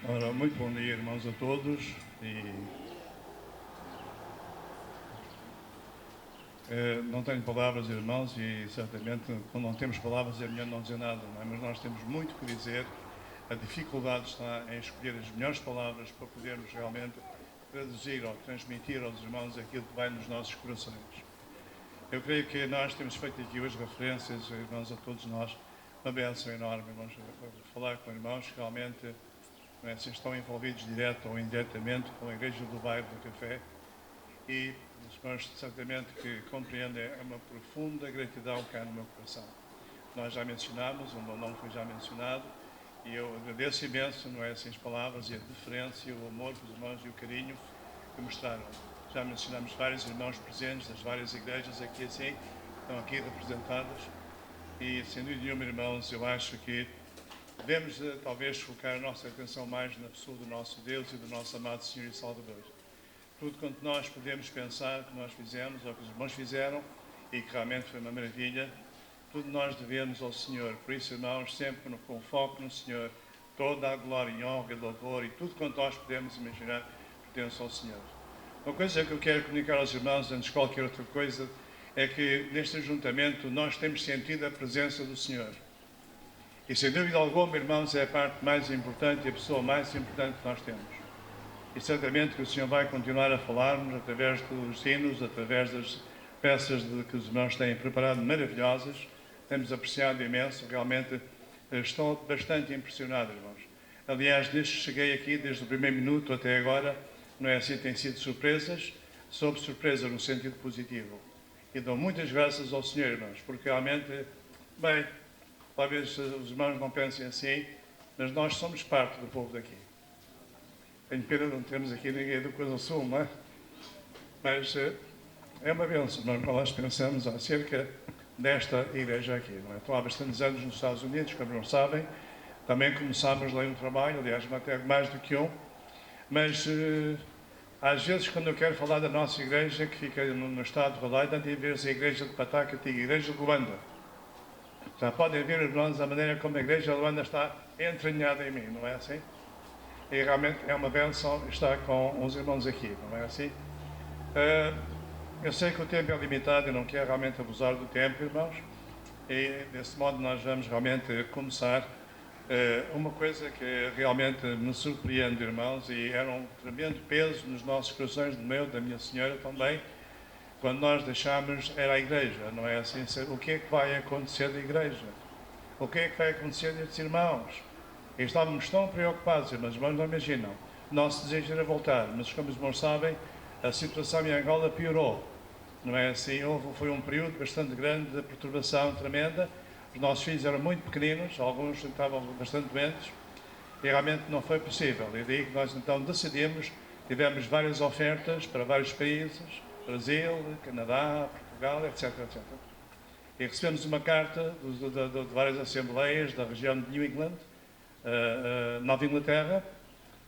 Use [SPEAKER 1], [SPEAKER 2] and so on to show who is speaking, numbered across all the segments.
[SPEAKER 1] Ora, muito bom dia, irmãos, a todos. Não tenho palavras, irmãos, e certamente quando não temos palavras é melhor não dizer nada, não é? Mas nós temos muito que dizer. A dificuldade está em escolher as melhores palavras para podermos realmente traduzir ou transmitir aos irmãos aquilo que vai nos nossos corações. Eu creio que nós temos feito aqui hoje referências, irmãos, a todos nós, uma bênção enorme, irmãos, falar com irmãos que realmente se estão envolvidos direto ou indiretamente com a Igreja do Bairro do Café, e os irmãos certamente que compreendem uma profunda gratidão que há no meu coração. Nós já mencionámos, o meu nome foi já mencionado, e eu agradeço imenso, não é assim, as palavras e a deferência, o amor que os irmãos e o carinho que mostraram. Já mencionámos vários irmãos presentes das várias igrejas aqui assim, estão aqui representadas, e sem dúvida nenhuma, irmãos, eu acho que devemos talvez focar a nossa atenção mais na pessoa do nosso Deus e do nosso amado Senhor e Salvador. Tudo quanto nós podemos pensar que nós fizemos, ou que os irmãos fizeram, e que realmente foi uma maravilha, tudo nós devemos ao Senhor. Por isso, irmãos, sempre com foco no Senhor, toda a glória e honra e louvor, e tudo quanto nós podemos imaginar, pertence ao Senhor. Uma coisa que eu quero comunicar aos irmãos, antes de qualquer outra coisa, é que neste ajuntamento nós temos sentido a presença do Senhor. E sem dúvida alguma, irmãos, é a parte mais importante e a pessoa mais importante que nós temos. E certamente que o Senhor vai continuar a falar-nos através dos hinos, através das peças que os irmãos têm preparado, maravilhosas. Temos apreciado imenso, realmente estou bastante impressionado, irmãos. Aliás, desde que cheguei aqui, desde o primeiro minuto até agora, não é assim, tem sido surpresas, sob surpresa no sentido positivo. E dou muitas graças ao Senhor, irmãos, porque realmente, bem, talvez os irmãos não pensem assim, mas nós somos parte do povo daqui. Tenho pena de não termos aqui ninguém do Coisa Sul, não é? Mas é uma bênção, nós pensamos acerca desta igreja aqui, não é? Estou há bastantes anos nos Estados Unidos, como não sabem, também começámos lá um trabalho, aliás, até mais do que um, mas às vezes quando eu quero falar da nossa igreja, que fica no estado de Rhode Island, em vez da igreja de Pataca, tem a igreja de Luanda. Já podem ver, irmãos, a maneira como a igreja de Luanda está entranhada em mim, não é assim? E realmente é uma bênção estar com os irmãos aqui, não é assim? Eu sei que o tempo é limitado e não quero realmente abusar do tempo, irmãos, e desse modo nós vamos realmente começar uma coisa que realmente me surpreende, irmãos, e era um tremendo peso nos nossos corações, do meu, da minha senhora também, quando nós deixámos, era a igreja, não é assim? O que é que vai acontecer da igreja? O que é que vai acontecer destes irmãos? E estávamos tão preocupados, mas os irmãos não imaginam. Nosso desejo era voltar, mas como os irmãos sabem, a situação em Angola piorou. Não é assim? Foi um período bastante grande de perturbação tremenda. Os nossos filhos eram muito pequeninos, alguns estavam bastante doentes, e realmente não foi possível. E daí que nós então decidimos, tivemos várias ofertas para vários países, Brasil, Canadá, Portugal, etc, etc. E recebemos uma carta de várias assembleias da região de New England, Nova Inglaterra,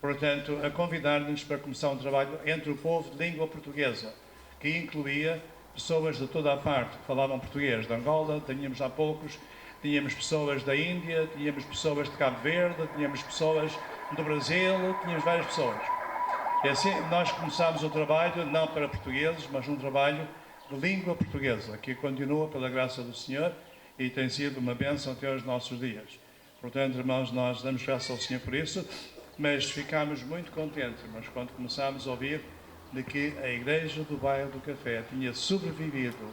[SPEAKER 1] portanto, a convidar-nos para começar um trabalho entre o povo de língua portuguesa, que incluía pessoas de toda a parte que falavam português, de Angola, tínhamos há poucos, tínhamos pessoas da Índia, tínhamos pessoas de Cabo Verde, tínhamos pessoas do Brasil, tínhamos várias pessoas. E assim nós começámos o trabalho, não para portugueses, mas um trabalho de língua portuguesa, que continua pela graça do Senhor e tem sido uma bênção até aos nossos dias. Portanto, irmãos, nós damos graças ao Senhor por isso, mas ficámos muito contentes, irmãos, quando começámos a ouvir de que a Igreja do Bairro do Café tinha sobrevivido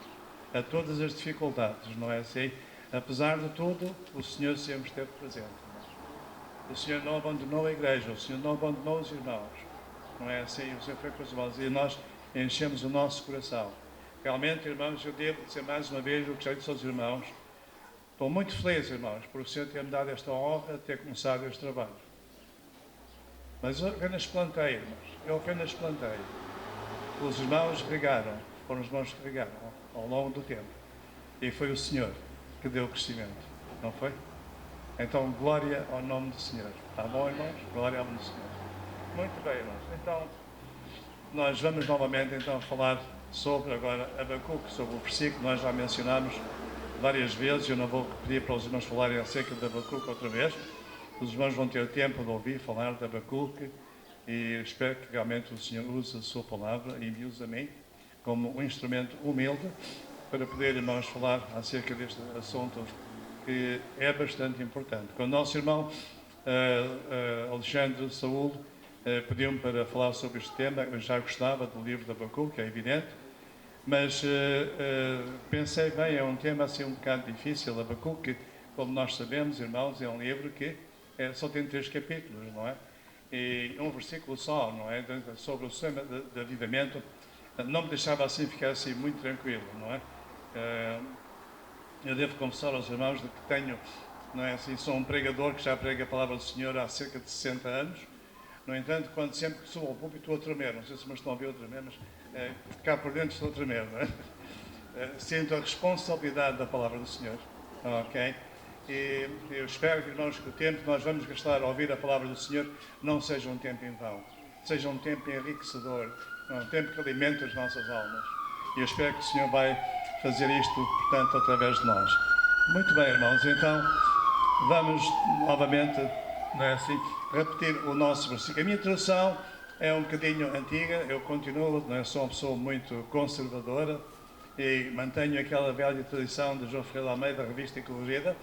[SPEAKER 1] a todas as dificuldades, não é assim? Apesar de tudo, o Senhor sempre esteve presente. Irmãos. O Senhor não abandonou a Igreja, o Senhor não abandonou os irmãos, não é assim? O Senhor foi com os irmãos e nós enchemos o nosso coração. Realmente, irmãos, eu devo dizer mais uma vez o que já disse aos irmãos. Estou muito feliz, irmãos, por o Senhor ter-me dado esta honra de ter começado este trabalho. Mas eu apenas plantei, irmãos. Eu apenas plantei. Os irmãos regaram. Foram os irmãos que regaram ao longo do tempo. E foi o Senhor que deu o crescimento. Não foi? Então, glória ao nome do Senhor. Está bom, irmãos? Glória ao nome do Senhor. Muito bem, irmãos. Então, nós vamos novamente então falar sobre agora Abacuque, sobre o versículo que nós já mencionámos várias vezes. Eu não vou pedir para os irmãos falarem acerca de Abacuque outra vez, os irmãos vão ter tempo de ouvir falar de Abacuque e espero que realmente o Senhor use a sua palavra e me use a mim como um instrumento humilde para poder, irmãos, falar acerca deste assunto que é bastante importante. Quando o nosso irmão Alexandre Saúl pediu-me para falar sobre este tema, eu já gostava do livro de Abacuque, é evidente, mas pensei, bem, é um tema assim um bocado difícil. Abacuque, como nós sabemos, irmãos, é um livro que só tem 3 capítulos, não é? E um versículo só, não é? Sobre o tema de avivamento, não me deixava assim ficar assim muito tranquilo, não é? Eu devo confessar aos irmãos de que tenho, não é assim, sou um pregador que já prega a palavra do Senhor há cerca de 60 anos. No entanto, quando sempre que subo ao púlpito estou a tremer, não sei se me estão a ver a tremer, mas cá por dentro estou a tremer, não é? Sinto a responsabilidade da palavra do Senhor, ok? E eu espero que o tempo que nós vamos gastar a ouvir a palavra do Senhor não seja um tempo em vão, seja um tempo enriquecedor, um tempo que alimente as nossas almas. E eu espero que o Senhor vai fazer isto, portanto, através de nós. Muito bem, irmãos, então vamos novamente, não é assim, repetir o nosso versículo. A minha introdução é um bocadinho antiga, eu continuo, não é, sou uma pessoa muito conservadora e mantenho aquela velha tradição de João Ferreira de Almeida, Revista Incorrigida,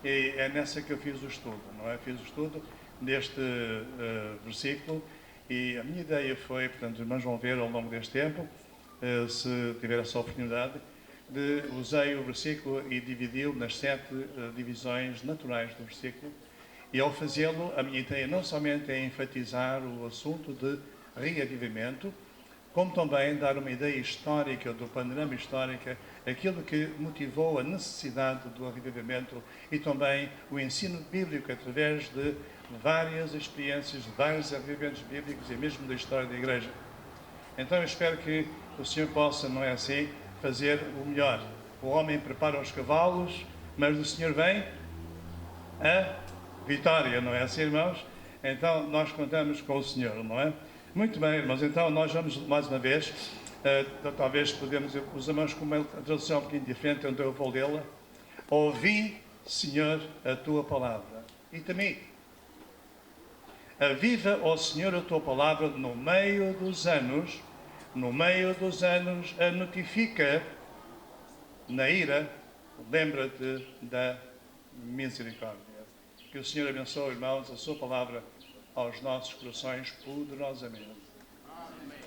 [SPEAKER 1] e é nessa que eu fiz o estudo, não é? Fiz o estudo deste versículo e a minha ideia foi, portanto, os irmãos vão ver ao longo deste tempo, se tiver essa oportunidade, usei o versículo e dividi-o nas 7 divisões naturais do versículo. E ao fazê-lo, a minha ideia não somente é enfatizar o assunto de reavivamento, como também dar uma ideia histórica, do panorama histórico, aquilo que motivou a necessidade do reavivamento e também o ensino bíblico através de várias experiências, de vários avivamentos bíblicos e mesmo da história da Igreja. Então eu espero que o Senhor possa, não é assim, fazer o melhor. O homem prepara os cavalos, mas do Senhor vem a vitória, não é assim, irmãos? Então nós contamos com o Senhor, não é? Muito bem, irmãos, então nós vamos mais uma vez, talvez podemos, os irmãos com uma tradução um pouquinho diferente, então eu vou lê-la. Ouvi, Senhor, a tua palavra e temi. Aviva, ó Senhor, a tua palavra no meio dos anos, a notifica na ira, lembra-te da misericórdia. Que o Senhor abençoe, irmãos, a sua palavra aos nossos corações poderosamente.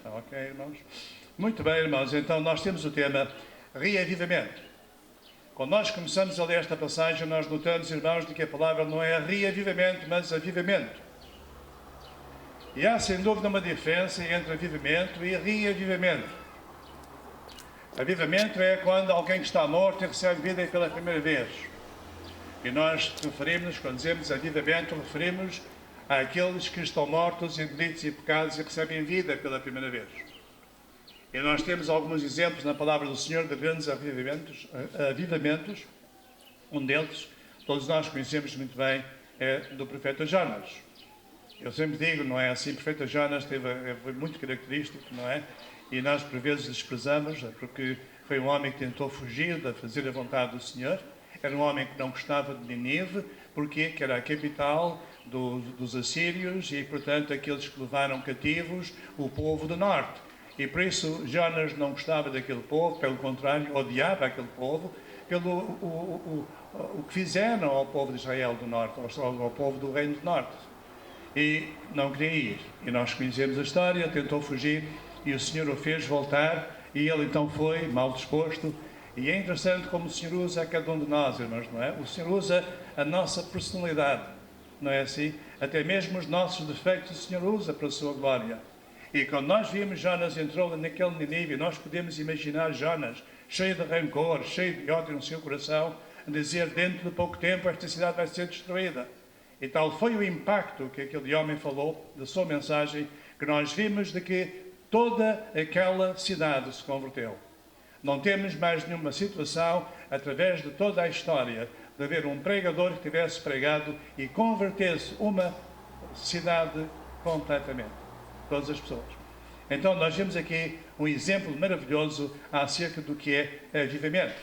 [SPEAKER 1] Ok, irmãos? Muito bem, irmãos, então nós temos o tema reavivamento. Quando nós começamos a ler esta passagem, nós notamos, irmãos, de que a palavra não é reavivamento, mas avivamento. E há, sem dúvida, uma diferença entre avivamento e reavivamento. Avivamento é quando alguém que está morto e recebe vida pela primeira vez. E nós referimos, quando dizemos avivamento, referimos àqueles que estão mortos em delitos e pecados e recebem vida pela primeira vez. E nós temos alguns exemplos na palavra do Senhor de grandes avivamentos. Um deles, todos nós conhecemos muito bem, é do profeta Jonas. Eu sempre digo, não é assim, o profeta Jonas foi muito característico, não é? E nós por vezes desprezamos, porque foi um homem que tentou fugir de fazer a vontade do Senhor. Era um homem que não gostava de Nínive, porque que era a capital dos assírios e, portanto, aqueles que levaram cativos o povo do norte. E por isso Jonas não gostava daquele povo, pelo contrário, odiava aquele povo, pelo o que fizeram ao povo de Israel do norte, ao povo do reino do norte. E não queria ir. E nós conhecemos a história, tentou fugir e o Senhor o fez voltar e ele então foi mal disposto. E é interessante como o Senhor usa a cada um de nós, irmãos, não é? O Senhor usa a nossa personalidade, não é assim? Até mesmo os nossos defeitos o Senhor usa para a sua glória. E quando nós vimos Jonas entrou naquele Nínive, nós podemos imaginar Jonas cheio de rancor, cheio de ódio no seu coração, a dizer, dentro de pouco tempo esta cidade vai ser destruída. E tal foi o impacto que aquele homem falou da sua mensagem, que nós vimos de que toda aquela cidade se converteu. Não temos mais nenhuma situação, através de toda a história, de haver um pregador que tivesse pregado e convertesse uma cidade completamente. Todas as pessoas. Então nós vemos aqui um exemplo maravilhoso acerca do que é avivamento.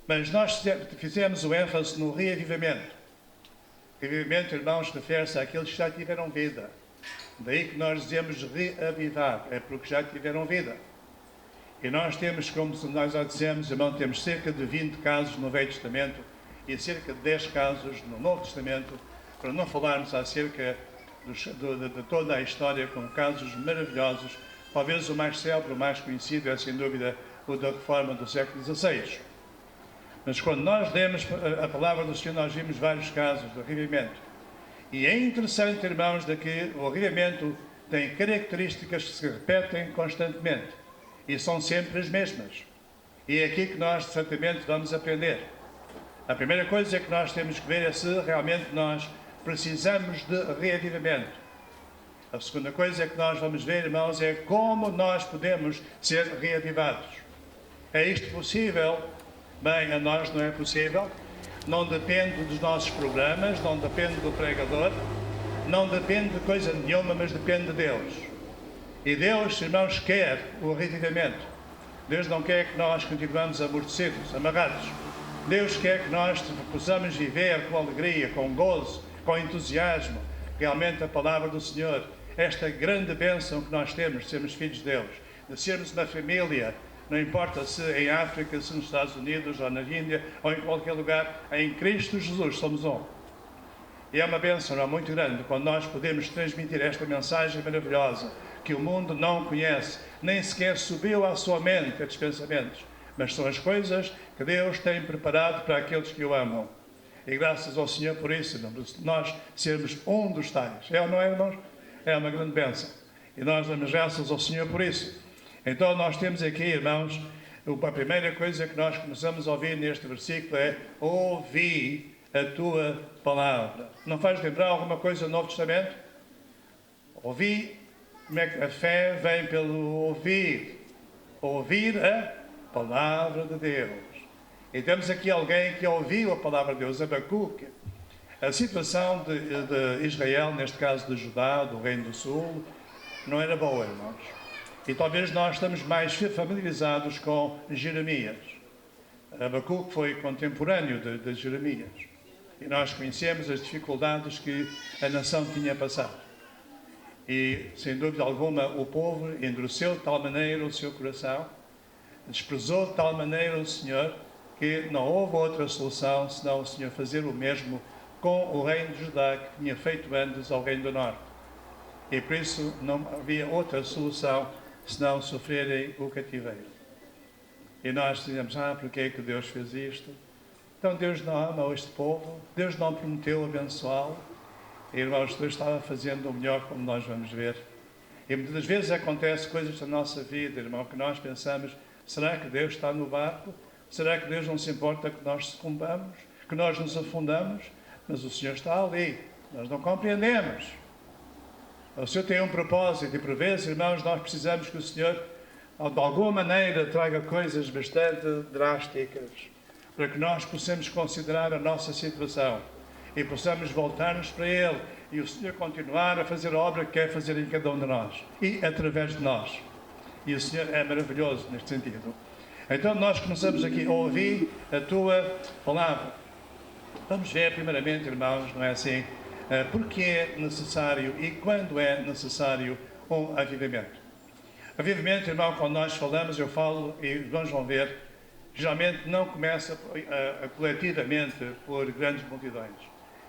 [SPEAKER 1] Mas nós fizemos o ênfase no reavivamento. Revivimento, irmãos, refere-se àqueles que já tiveram vida. Daí que nós dizemos reavivar, é porque já tiveram vida. E nós temos, como nós já dissemos, irmão, temos cerca de 20 casos no Velho Testamento e cerca de 10 casos no Novo Testamento, para não falarmos acerca de toda a história com casos maravilhosos. Talvez o mais célebre, o mais conhecido é, sem dúvida, o da Reforma do século XVI. Mas quando nós lemos a palavra do Senhor, nós vimos vários casos de revivimento. E é interessante, irmãos, de que o revivimento tem características que se repetem constantemente e são sempre as mesmas. E é aqui que nós, certamente, vamos aprender. A primeira coisa que nós temos que ver é se realmente nós precisamos de reavivamento. A segunda coisa que nós vamos ver, irmãos, é como nós podemos ser reavivados. É isto possível? Bem, a nós não é possível. Não depende dos nossos programas, não depende do pregador, não depende de coisa nenhuma, mas depende de Deus. E Deus, irmãos, quer o reavivamento. Deus não quer que nós continuemos amortecidos, amarrados. Deus quer que nós possamos viver com alegria, com gozo, com entusiasmo, realmente a palavra do Senhor. Esta grande bênção que nós temos de sermos filhos de Deus, de sermos uma família, não importa se em África, se nos Estados Unidos, ou na Índia, ou em qualquer lugar, em Cristo Jesus somos um. E é uma bênção muito grande quando nós podemos transmitir esta mensagem maravilhosa, que o mundo não conhece, nem sequer subiu à sua mente estes pensamentos, mas são as coisas que Deus tem preparado para aqueles que o amam. E graças ao Senhor por isso, irmãos, nós sermos um dos tais. É ou não é, irmãos? É uma grande bênção. E nós damos graças ao Senhor por isso. Então nós temos aqui, irmãos, a primeira coisa que nós começamos a ouvir neste versículo é: ouvi a tua palavra. Não faz lembrar alguma coisa do Novo Testamento? Ouvi, como é que a fé vem pelo ouvir. Ouvir a palavra de Deus. E temos aqui alguém que ouviu a palavra de Deus, Abacuque. A situação de Israel, neste caso de Judá, do Reino do Sul, não era boa, irmãos. E talvez nós estamos mais familiarizados com Jeremias. Abacuque foi contemporâneo de Jeremias. E nós conhecemos as dificuldades que a nação tinha passado. E, sem dúvida alguma, o povo endureceu de tal maneira o seu coração, desprezou de tal maneira o Senhor, que não houve outra solução senão o Senhor fazer o mesmo com o reino de Judá que tinha feito antes ao reino do norte. E por isso não havia outra solução senão sofrerem o cativeiro. E nós dizemos: porque é que Deus fez isto? Então Deus não ama este povo, Deus não prometeu abençoá-lo. E, irmãos, Deus estava fazendo o melhor, como nós vamos ver. E muitas vezes acontecem coisas na nossa vida, irmão, que nós pensamos: será que Deus está no barco? Será que Deus não se importa que nós sucumbamos, que nós nos afundamos? Mas o Senhor está ali, nós não compreendemos. O Senhor tem um propósito e, por vezes, irmãos, nós precisamos que o Senhor, de alguma maneira, traga coisas bastante drásticas, para que nós possamos considerar a nossa situação e possamos voltar-nos para Ele e o Senhor continuar a fazer a obra que quer fazer em cada um de nós e através de nós. E o Senhor é maravilhoso neste sentido. Então nós começamos aqui a ouvir a tua palavra. Vamos ver primeiramente, irmãos, não é assim, porque é necessário e quando é necessário um avivamento. Avivamento, irmão, quando nós falamos, eu falo e nós vamos ver, geralmente não começa coletivamente por grandes multidões.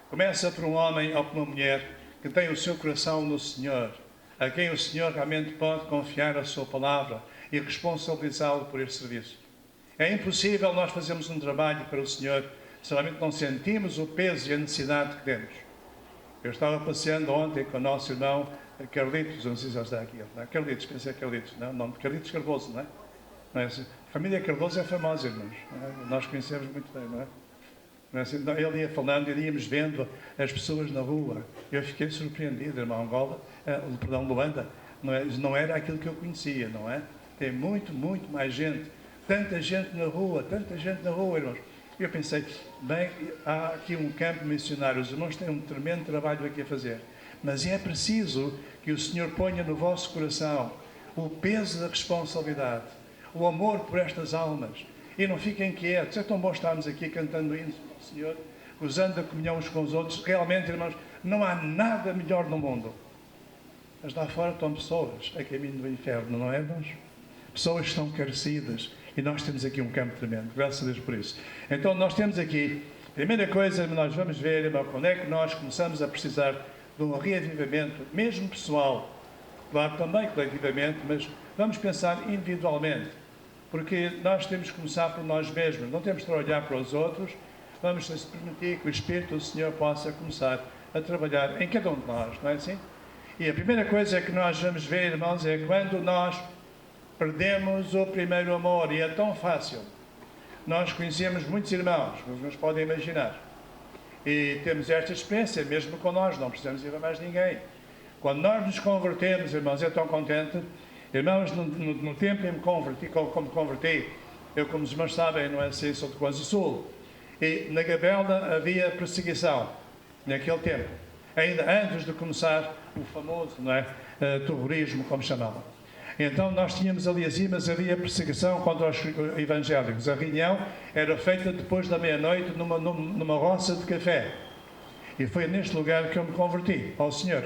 [SPEAKER 1] Começa por um homem ou por uma mulher que tem o seu coração no Senhor, a quem o Senhor realmente pode confiar a sua palavra e responsabilizá-lo por este serviço. É impossível nós fazermos um trabalho para o Senhor se realmente não sentimos o peso e a necessidade que temos. Eu estava passeando ontem com o nosso irmão Carlitos, não sei se ele está aqui, não é? Carlitos, pensei Carlitos, não, não, Carlitos Cardoso, não é? Não é assim? A família Cardoso é famosa, irmãos, é? Nós conhecemos muito bem, não é? Não é assim? Ele ia falando e íamos vendo as pessoas na rua. Eu fiquei surpreendido, irmão Angola, Luanda, não era aquilo que eu conhecia, não é? Tem muito mais gente, tanta gente na rua, irmãos. E eu pensei, bem, há aqui um campo missionário, os irmãos têm um tremendo trabalho aqui a fazer, mas é preciso que o Senhor ponha no vosso coração o peso da responsabilidade, o amor por estas almas, e não fiquem quietos. É tão bom estarmos aqui cantando hinos ao Senhor, usando a comunhão uns com os outros. Realmente, irmãos, não há nada melhor no mundo. Mas lá fora estão pessoas a caminho do inferno, não é, irmãos? Pessoas que estão carecidas. E nós temos aqui um campo tremendo. Graças a Deus por isso. Então, nós temos aqui, primeira coisa que nós vamos ver, irmão, quando é que nós começamos a precisar de um reavivamento, mesmo pessoal. Claro, também coletivamente, mas vamos pensar individualmente. Porque nós temos que começar por nós mesmos. Não temos de olhar para os outros. Vamos permitir que o Espírito do Senhor possa começar a trabalhar em cada um de nós, não é assim? E a primeira coisa que nós vamos ver, irmãos, é quando nós perdemos o primeiro amor. E é tão fácil. Nós conhecemos muitos irmãos, como nos podem imaginar. E temos esta experiência, mesmo com nós, não precisamos ir a mais ninguém. Quando nós nos convertemos, irmãos, eu estou contente. Irmãos, no tempo em que me converti, eu, como os irmãos sabem, não é assim, sou de Coisa Sul. E na Gabela havia perseguição, naquele tempo. Ainda antes de começar o famoso, não é, terrorismo, como chamavam. Então nós tínhamos ali assim, mas havia perseguição contra os evangélicos. A reunião era feita depois da meia-noite numa roça de café. E foi neste lugar que eu me converti ao Senhor.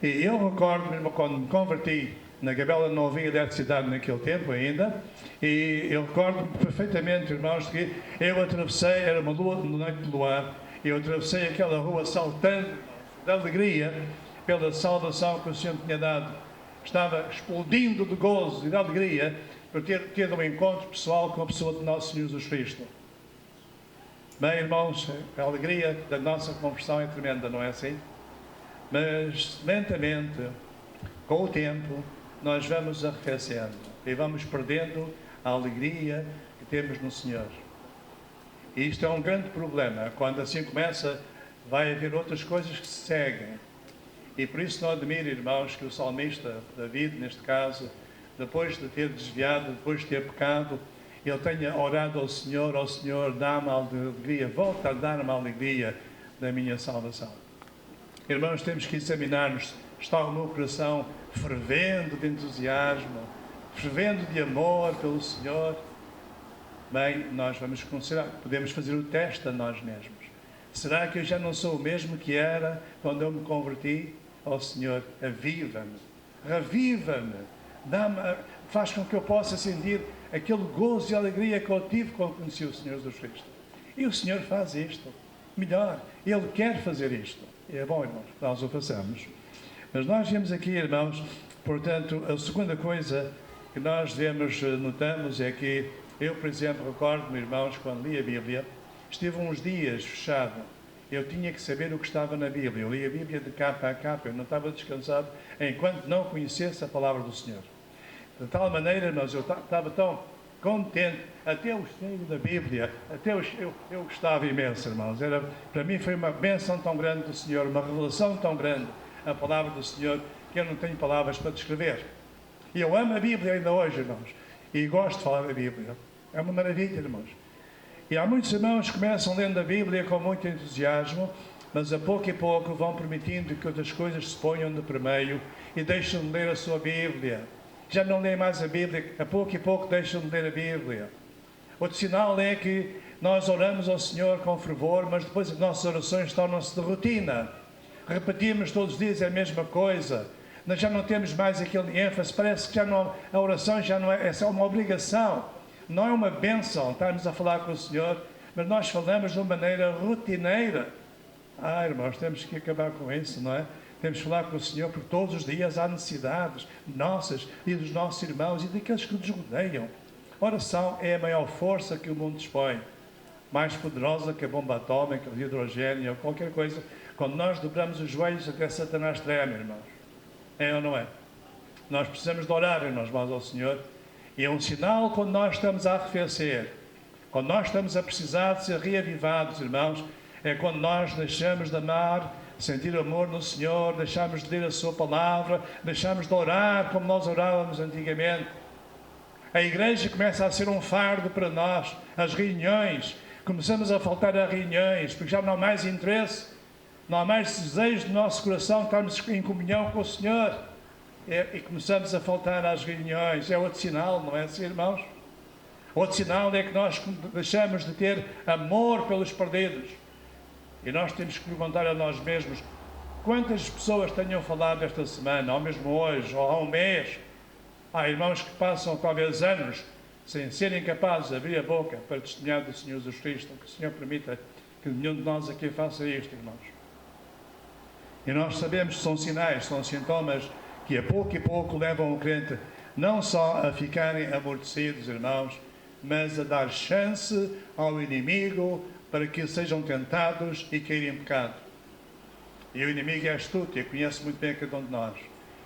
[SPEAKER 1] E eu recordo, mesmo quando me converti, na Gabela não havia eletricidade naquele tempo ainda, e eu recordo perfeitamente, irmãos, que eu atravessei, era uma noite de luar, eu atravessei aquela rua saltando de alegria pela salvação que o Senhor tinha dado. Estava explodindo de gozo e de alegria por ter tido um encontro pessoal com a pessoa de Nosso Senhor Jesus Cristo. Bem, irmãos, a alegria da nossa conversão é tremenda, não é assim? Mas, lentamente, com o tempo, nós vamos arrefecendo e vamos perdendo a alegria que temos no Senhor. E isto é um grande problema. Quando assim começa, vai haver outras coisas que se seguem. E por isso não admiro, irmãos, que o salmista, David, neste caso, depois de ter desviado, depois de ter pecado, ele tenha orado ao Senhor, dá-me a alegria, volta a dar-me a alegria da minha salvação. Irmãos, temos que examinar-nos. Está o meu coração fervendo de entusiasmo, fervendo de amor pelo Senhor? Bem, nós vamos considerar, podemos fazer o teste a nós mesmos. Será que eu já não sou o mesmo que era quando eu me converti? Ó Senhor, aviva-me, reviva-me, faz com que eu possa sentir aquele gozo e alegria que eu tive quando conheci o Senhor Jesus Cristo. E o Senhor faz isto. Melhor, Ele quer fazer isto. E é bom, irmãos, nós o façamos. Mas nós vemos aqui, irmãos, portanto, a segunda coisa que nós notamos é que eu, por exemplo, recordo-me, irmãos, quando li a Bíblia, estive uns dias fechado. Eu tinha que saber o que estava na Bíblia. Eu li a Bíblia de capa a capa. Eu não estava descansado enquanto não conhecesse a palavra do Senhor. De tal maneira, irmãos, eu estava tão contente. Até o cheiro da Bíblia, eu gostava imenso, irmãos. Para mim foi uma bênção tão grande do Senhor, uma revelação tão grande, a palavra do Senhor, que eu não tenho palavras para descrever. E eu amo a Bíblia ainda hoje, irmãos. E gosto de falar da Bíblia. É uma maravilha, irmãos. E há muitos irmãos que começam lendo a Bíblia com muito entusiasmo, mas a pouco e pouco vão permitindo que outras coisas se ponham de primeiro e deixam de ler a sua Bíblia. Já não leem mais a Bíblia, a pouco e pouco deixam de ler a Bíblia. Outro sinal é que nós oramos ao Senhor com fervor, mas depois as nossas orações tornam-se de rotina. Repetimos todos os dias a mesma coisa. Nós já não temos mais aquele ênfase, parece que já não, a oração já não é só uma obrigação. Não é uma bênção estarmos a falar com o Senhor, mas nós falamos de uma maneira rotineira. Irmãos, temos que acabar com isso, não é? Temos que falar com o Senhor, porque todos os dias há necessidades nossas e dos nossos irmãos e daqueles que nos rodeiam. A oração é a maior força que o mundo dispõe, mais poderosa que a bomba atómica, o hidrogênio ou qualquer coisa. Quando nós dobramos os joelhos, até Satanás treme, irmãos. É ou não é? Nós precisamos de orar, irmãos, ao Senhor. E é um sinal quando nós estamos a arrefecer, quando nós estamos a precisar de ser reavivados, irmãos, é quando nós deixamos de amar, sentir amor no Senhor, deixamos de ler a Sua palavra, deixamos de orar como nós orávamos antigamente. A igreja começa a ser um fardo para nós, as reuniões, começamos a faltar a reuniões, porque já não há mais interesse, não há mais desejo do nosso coração estarmos em comunhão com o Senhor. E começamos a faltar às reuniões. É outro sinal, não é assim, irmãos? Outro sinal é que nós deixamos de ter amor pelos perdidos. E nós temos que perguntar a nós mesmos quantas pessoas tenham falado esta semana, ou mesmo hoje, ou há um mês. Há irmãos que passam talvez anos sem serem capazes de abrir a boca para testemunhar do Senhor Jesus Cristo. Que o Senhor permita que nenhum de nós aqui faça isto, irmãos. E nós sabemos que são sinais, são sintomas que a pouco e pouco levam o crente não só a ficarem amortecidos, irmãos, mas a dar chance ao inimigo para que sejam tentados e caírem em pecado. E o inimigo é astuto e conhece muito bem cada um de nós.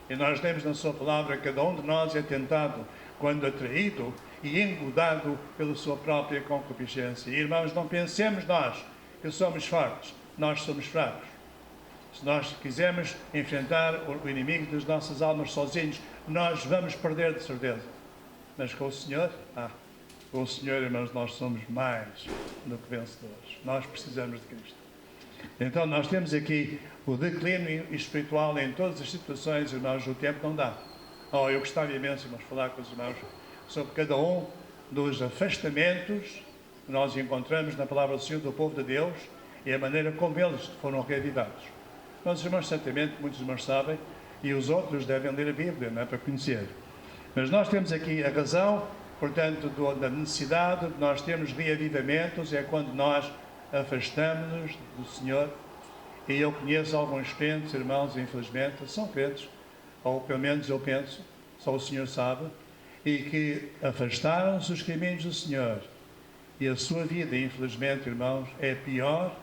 [SPEAKER 1] E nós lemos na sua palavra que cada um de nós é tentado quando atraído e engodado pela sua própria concupiscência. E, irmãos, não pensemos nós que somos fortes, nós somos fracos. Se nós quisermos enfrentar o inimigo das nossas almas sozinhos, nós vamos perder de certeza. Mas com o Senhor, com o Senhor, irmãos, nós somos mais do que vencedores. Nós precisamos de Cristo. Então, nós temos aqui o declínio espiritual em todas as situações, irmãos, o tempo não dá. Eu gostava imenso, irmãos, falar com os irmãos sobre cada um dos afastamentos que nós encontramos na palavra do Senhor, do povo de Deus, e a maneira como eles foram reavivados. Mas os irmãos, certamente, muitos irmãos sabem, e os outros devem ler a Bíblia, não é, para conhecer. Mas nós temos aqui a razão, portanto, da necessidade de nós termos reavivamentos, é quando nós afastamos-nos do Senhor. E eu conheço alguns crentes, irmãos, infelizmente, são crentes, ou pelo menos eu penso, só o Senhor sabe, e que afastaram-se dos caminhos do Senhor. E a sua vida, infelizmente, irmãos, é pior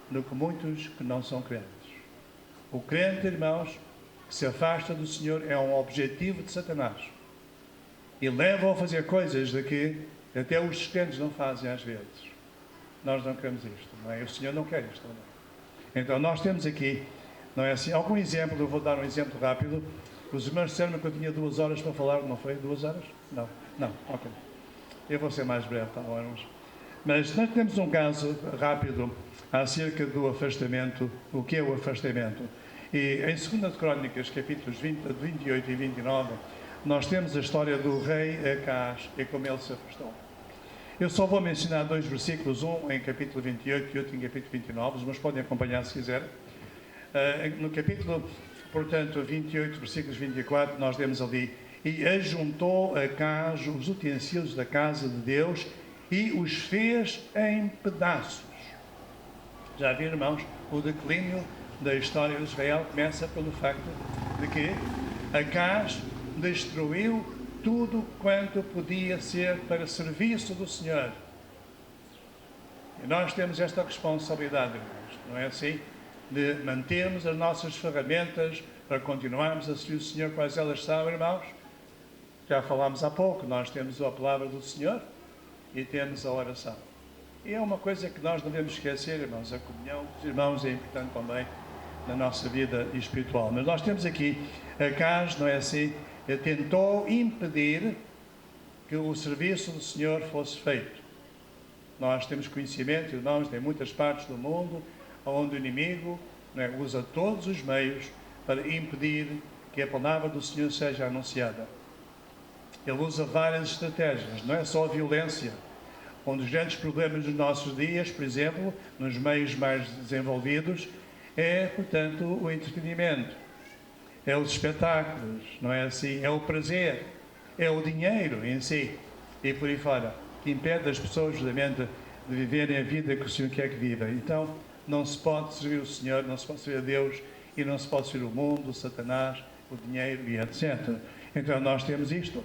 [SPEAKER 1] do que muitos que não são crentes. O crente, irmãos, que se afasta do Senhor é um objetivo de Satanás. E leva a fazer coisas de que até os crentes não fazem às vezes. Nós não queremos isto, não é? O Senhor não quer isto, não é? Então, nós temos aqui, não é assim, algum exemplo, eu vou dar um exemplo rápido. Os irmãos disseram-me que eu tinha 2 horas para falar, não foi? 2 horas? Não, ok. Eu vou ser mais breve, tá, irmãos? Mas nós temos um caso rápido acerca do afastamento. O que é o afastamento? E em 2 Crônicas, capítulos 28 e 29, nós temos a história do rei Acaz e como ele se afastou. Eu só vou mencionar 2 versículos, um em capítulo 28 e outro em capítulo 29, os irmãos podem acompanhar se quiserem. No capítulo, portanto, 28, versículos 24, nós lemos ali: e ajuntou Acaz os utensílios da casa de Deus e os fez em pedaços. Já viram, irmãos, o declínio da história de Israel começa pelo facto de que Acaz destruiu tudo quanto podia ser para serviço do Senhor. E nós temos esta responsabilidade, irmãos, não é assim? De mantermos as nossas ferramentas para continuarmos a servir o Senhor. Quais elas são, irmãos? Já falámos há pouco, nós temos a palavra do Senhor e temos a oração. E é uma coisa que nós não devemos esquecer, irmãos, a comunhão dos irmãos é importante também na nossa vida espiritual. Mas nós temos aqui Acaz, não é assim? Tentou impedir que o serviço do Senhor fosse feito. Nós temos conhecimento, irmãos, de muitas partes do mundo, onde o inimigo, não é, usa todos os meios para impedir que a palavra do Senhor seja anunciada. Ele usa várias estratégias, não é só a violência. Um dos grandes problemas dos nossos dias, por exemplo, nos meios mais desenvolvidos, é, portanto, o entretenimento. É os espetáculos, não é assim? É o prazer, é o dinheiro em si e por aí fora, que impede as pessoas, justamente, de viverem a vida que o Senhor quer que vivam. Então, não se pode servir o Senhor, não se pode servir a Deus e não se pode servir o mundo, o Satanás, o dinheiro e etc. Então, nós temos isto.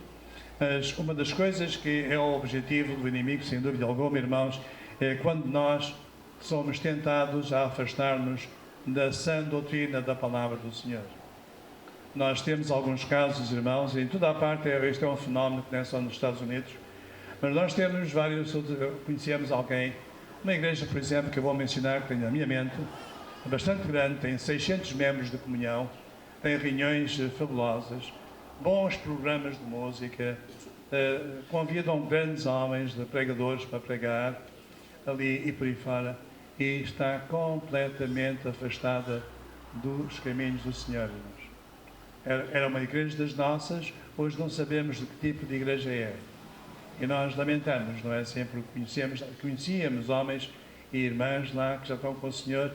[SPEAKER 1] Mas uma das coisas que é o objetivo do inimigo, sem dúvida alguma, irmãos, é quando nós somos tentados a afastar-nos da sã doutrina da palavra do Senhor. Nós temos alguns casos, irmãos, em toda a parte, este é um fenómeno que não é só nos Estados Unidos, mas nós temos vários, conhecemos alguém, uma igreja, por exemplo, que eu vou mencionar, que tenho na minha mente, bastante grande, tem 600 membros de comunhão, tem reuniões fabulosas, bons programas de música, convidam grandes homens, de pregadores para pregar ali e por aí fora, e está completamente afastada dos caminhos do Senhor. Era uma igreja das nossas, hoje não sabemos de que tipo de igreja é. E nós lamentamos, não é? Sempre conhecíamos homens e irmãs lá que já estão com o Senhor,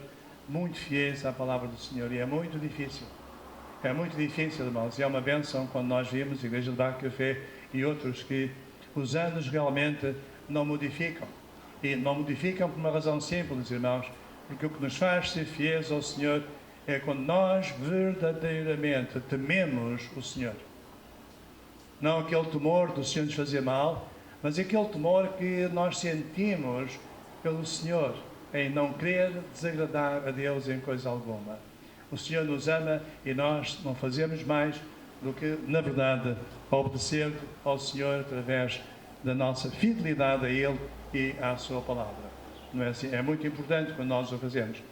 [SPEAKER 1] muito fiéis à palavra do Senhor, e é muito difícil. É muito difícil, irmãos, e é uma bênção quando nós vimos a Igreja do Barco Café e outros que os anos realmente não modificam. E não modificam por uma razão simples, irmãos, porque o que nos faz ser fiéis ao Senhor é quando nós verdadeiramente tememos o Senhor. Não aquele temor do Senhor nos fazer mal, mas aquele temor que nós sentimos pelo Senhor, em não querer desagradar a Deus em coisa alguma. O Senhor nos ama e nós não fazemos mais do que, na verdade, obedecer ao Senhor através da nossa fidelidade a Ele e à Sua palavra. Não é assim? É muito importante quando nós o fazemos.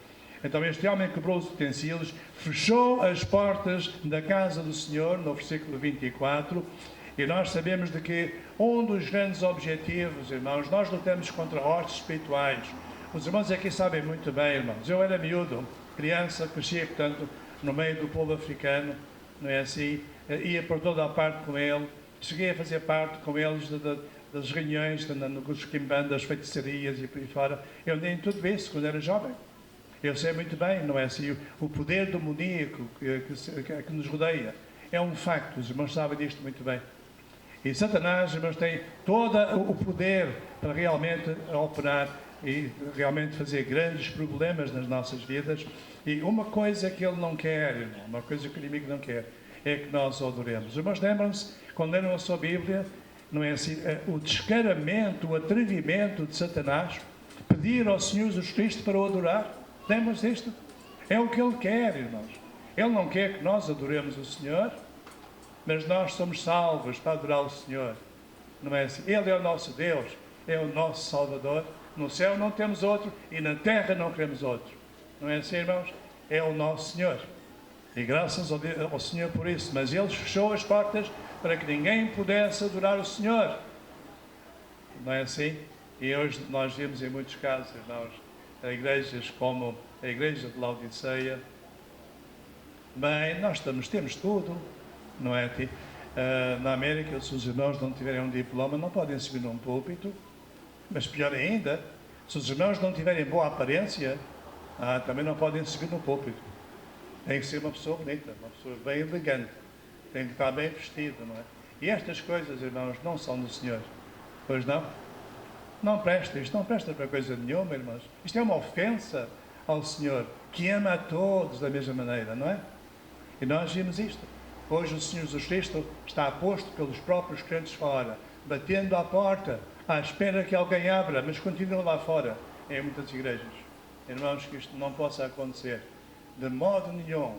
[SPEAKER 1] Então este homem quebrou os utensílios, fechou as portas da casa do Senhor, no versículo 24, e nós sabemos de que um dos grandes objetivos, irmãos, nós lutamos contra hostes espirituais. Os irmãos aqui sabem muito bem, irmãos. Eu era miúdo, criança, crescia, portanto, no meio do povo africano, não é assim? Ia por toda a parte com ele, cheguei a fazer parte com eles das reuniões, dos quimbandas, feitiçarias e por aí fora. Eu andei em tudo isso quando era jovem. Eu sei muito bem, não é assim? O poder demoníaco que nos rodeia é um facto, os irmãos sabem disto muito bem. E Satanás, irmãos, tem todo o poder para realmente operar e realmente fazer grandes problemas nas nossas vidas. E uma coisa que ele não quer, irmão, uma coisa que o inimigo não quer, é que nós o adoremos. Os irmãos lembram-se, quando leram a sua Bíblia, não é assim, o descaramento, o atrevimento de Satanás, pedir ao Senhor Jesus Cristo para o adorar. Lembram-se disto? É o que ele quer, irmãos. Ele não quer que nós adoremos o Senhor, mas nós somos salvos para adorar o Senhor. Não é assim? Ele é o nosso Deus, é o nosso Salvador. No céu não temos outro e na terra não queremos outro. Não é assim, irmãos? É o nosso Senhor. E graças ao Senhor por isso. Mas Ele fechou as portas para que ninguém pudesse adorar o Senhor. Não é assim? E hoje nós vimos em muitos casos, irmãos, igrejas como a igreja de Laodiceia. Bem, nós temos tudo, não é? Na América, se os irmãos não tiverem um diploma, não podem subir num púlpito. Mas pior ainda, se os irmãos não tiverem boa aparência, também não podem subir no púlpito. Tem que ser uma pessoa bonita, uma pessoa bem elegante. Tem que estar bem vestido, não é? E estas coisas, irmãos, não são do Senhor. Pois não? Não presta, isto não presta para coisa nenhuma, irmãos. Isto é uma ofensa ao Senhor, que ama a todos da mesma maneira, não é? E nós vimos isto. Hoje o Senhor Jesus Cristo está posto pelos próprios crentes fora, batendo à porta, à espera que alguém abra, mas continua lá fora, em muitas igrejas. Irmãos, que isto não possa acontecer de modo nenhum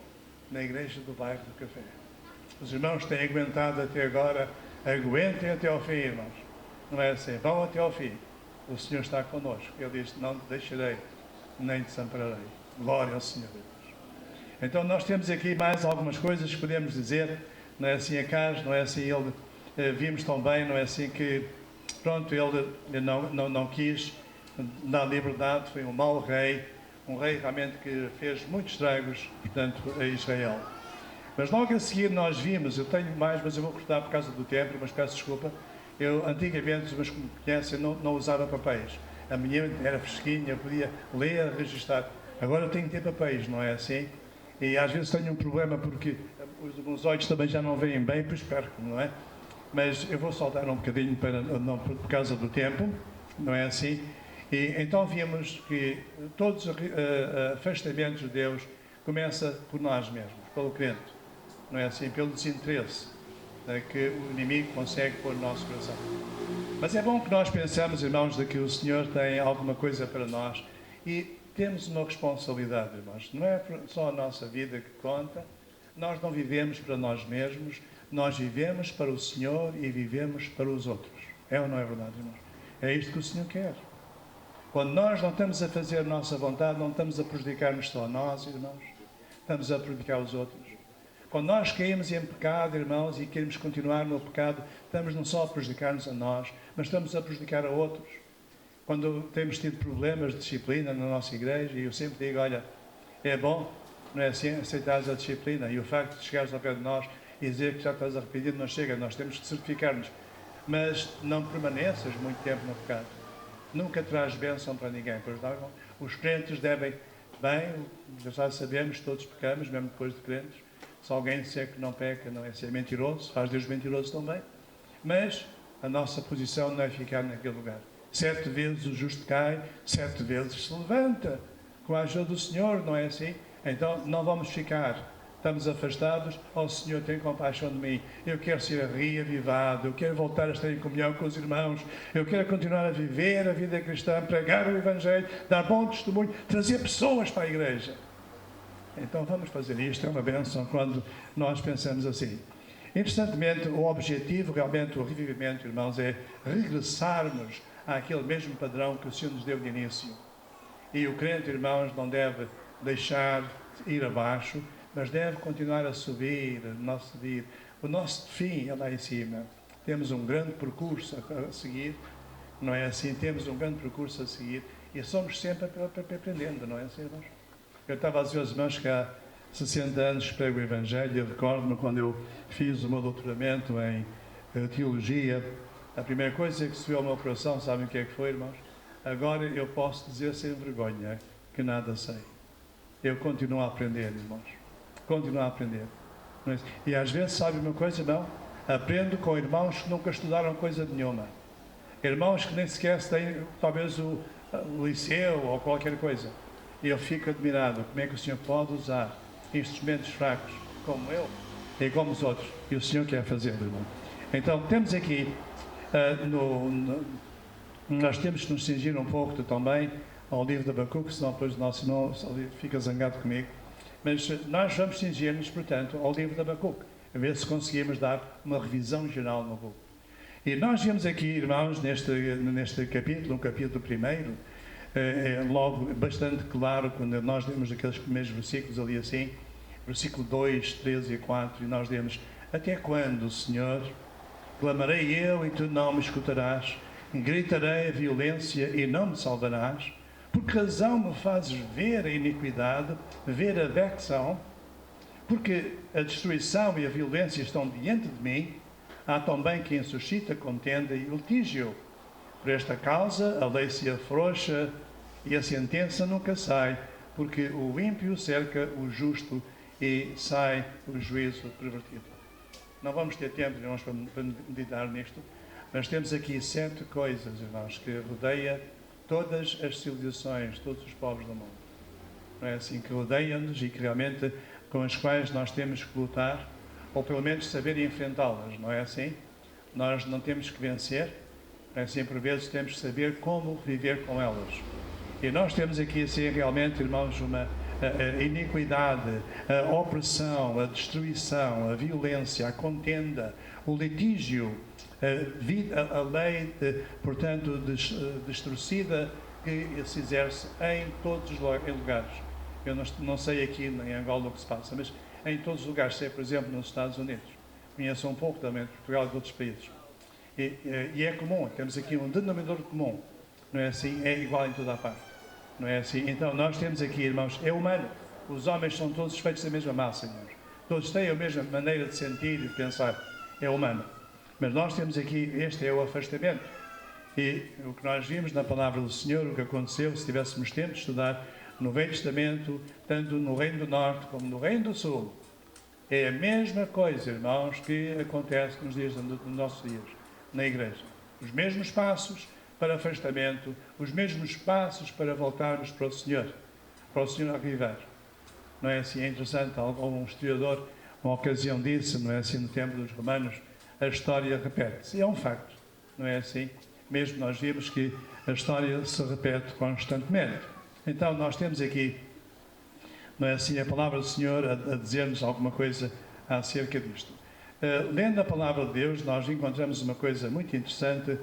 [SPEAKER 1] na igreja do bairro do Café. Os irmãos têm aguentado até agora, aguentem até ao fim, irmãos. Não é assim, vão até ao fim. O Senhor está connosco. Ele diz, não te deixarei, nem te desampararei. Glória ao Senhor. Então nós temos aqui mais algumas coisas que podemos dizer. Não é assim Acaz, não é assim ele, vimos tão bem, não é assim que, pronto, ele não quis dar liberdade, foi um mau rei, um rei realmente que fez muitos estragos, portanto, a Israel. Mas logo a seguir nós vimos, eu tenho mais, mas eu vou cortar por causa do tempo, mas peço desculpa, eu antigamente, os meus que me conhecem, não usava papéis. A minha era fresquinha, eu podia ler, registrar. Agora eu tenho que ter papéis, não é assim? E às vezes tenho um problema porque os meus olhos também já não veem bem, pois perco, não é? Mas eu vou saltar um bocadinho por causa do tempo, não é assim? E então vimos que todos os afastamentos de Deus começa por nós mesmos, pelo crente, não é assim? Pelo desinteresse que o inimigo consegue pôr no nosso coração. Mas é bom que nós pensemos, irmãos, de que o Senhor tem alguma coisa para nós e temos uma responsabilidade, irmãos. Não é só a nossa vida que conta. Nós não vivemos para nós mesmos, nós vivemos para o Senhor e vivemos para os outros. É ou não é verdade, irmãos? É isto que o Senhor quer. Quando nós não estamos a fazer a nossa vontade, não estamos a prejudicar-nos só a nós, irmãos, estamos a prejudicar os outros. Quando nós caímos em pecado, irmãos, e queremos continuar no pecado, estamos não só a prejudicar-nos a nós, mas estamos a prejudicar a outros. Quando temos tido problemas de disciplina na nossa igreja, e eu sempre digo, olha, é bom, não é assim, aceitares a disciplina, e o facto de chegares ao pé de nós e dizer que já estás arrependido não chega, nós temos que certificar-nos. Mas não permaneças muito tempo no pecado. nunca traz bênção para ninguém. Pois não, os crentes devem, bem, já sabemos, todos pecamos, mesmo depois de crentes. Se alguém disser que não peca, não é ser mentiroso, faz Deus mentiroso também. Mas a nossa posição não é ficar naquele lugar. 7 vezes o justo cai, 7 vezes se levanta. Com a ajuda do Senhor, não é assim? Então não vamos ficar. Estamos afastados. Oh Senhor, tem compaixão de mim. Eu quero ser reavivado. Eu quero voltar a estar em comunhão com os irmãos. Eu quero continuar a viver a vida cristã, pregar o Evangelho, dar bom testemunho, trazer pessoas para a igreja. Então vamos fazer isto. É uma bênção quando nós pensamos assim. Interessantemente, o objetivo, realmente, o revivimento, irmãos, é regressarmos àquele mesmo padrão que o Senhor nos deu de início. E o crente, irmãos, não deve deixar ir abaixo, mas deve continuar a subir, O nosso fim é lá em cima. Temos um grande percurso a seguir, não é assim? Temos um grande percurso a seguir e somos sempre aprendendo, não é assim, irmãos? Eu estava a dizer aos irmãos que há 60 anos prego o Evangelho. Eu recordo-me quando eu fiz o meu doutoramento em teologia, a primeira coisa que subiu ao meu coração, sabem o que é que foi, irmãos? Agora eu posso dizer sem vergonha que nada sei. Eu continuo a aprender, irmãos. Continuo a aprender. E às vezes, sabe uma coisa? Não. Aprendo com irmãos que nunca estudaram coisa nenhuma. Irmãos que nem sequer têm, talvez, o liceu ou qualquer coisa. E eu fico admirado como é que o Senhor pode usar instrumentos fracos como eu e como os outros. E o Senhor quer fazer, irmão. Então, temos aqui, nós temos que nos cingir um pouco também ao livro de Abacuque, senão depois o nosso irmão fica zangado comigo. Mas nós vamos cingir-nos, portanto, ao livro de Abacuque, a ver se conseguimos dar uma revisão geral no Abacuque. E nós vemos aqui, irmãos, neste capítulo, no capítulo 1, é logo bastante claro, quando nós lemos aqueles primeiros versículos ali assim, versículo 2, 13 e 4, e nós lemos: até quando, Senhor, clamarei eu e tu não me escutarás, gritarei a violência e não me salvarás? Por que razão me fazes ver a iniquidade, ver a vexão? Porque a destruição e a violência estão diante de mim, há também quem suscita contenda e litígio. Por esta causa a lei se afrouxa e a sentença nunca sai, porque o ímpio cerca o justo e sai o juízo pervertido. Não vamos ter tempo, irmãos, para meditar nisto, mas temos aqui 7 coisas, irmãos, que rodeia todas as civilizações, todos os povos do mundo. Não é assim? Que rodeiam-nos e que realmente com as quais nós temos que lutar, ou pelo menos saber enfrentá-las, não é assim? Nós não temos que vencer, não é assim? Por vezes temos que saber como viver com elas. E nós temos aqui assim realmente, irmãos, a iniquidade, a opressão, a destruição, a violência, a contenda, o litígio, a lei, portanto, distorcida que se exerce em todos os lugares. Eu não sei aqui em Angola o que se passa, mas em todos os lugares, sei, por exemplo, nos Estados Unidos. Conheço um pouco também de Portugal e de outros países. E é comum, temos aqui um denominador comum, não é assim? É igual em toda a parte, não é assim? Então, nós temos aqui, irmãos, é humano. Os homens são todos feitos da mesma massa, irmãos. Todos têm a mesma maneira de sentir e de pensar. É humano. Mas nós temos aqui, este é o afastamento. E o que nós vimos na palavra do Senhor, o que aconteceu, se tivéssemos tempo de estudar no Velho Testamento, tanto no Reino do Norte como no Reino do Sul, é a mesma coisa, irmãos, que acontece nos dias dos nossos dias, na Igreja. Os mesmos passos para afastamento, os mesmos passos para voltarmos para o Senhor avivar. Não é assim? É interessante, algum historiador, uma ocasião disse, não é assim, no tempo dos romanos, a história repete-se. E é um facto, não é assim? Mesmo nós vimos que a história se repete constantemente. Então, nós temos aqui, não é assim, a palavra do Senhor a dizer-nos alguma coisa acerca disto. Lendo a palavra de Deus, nós encontramos uma coisa muito interessante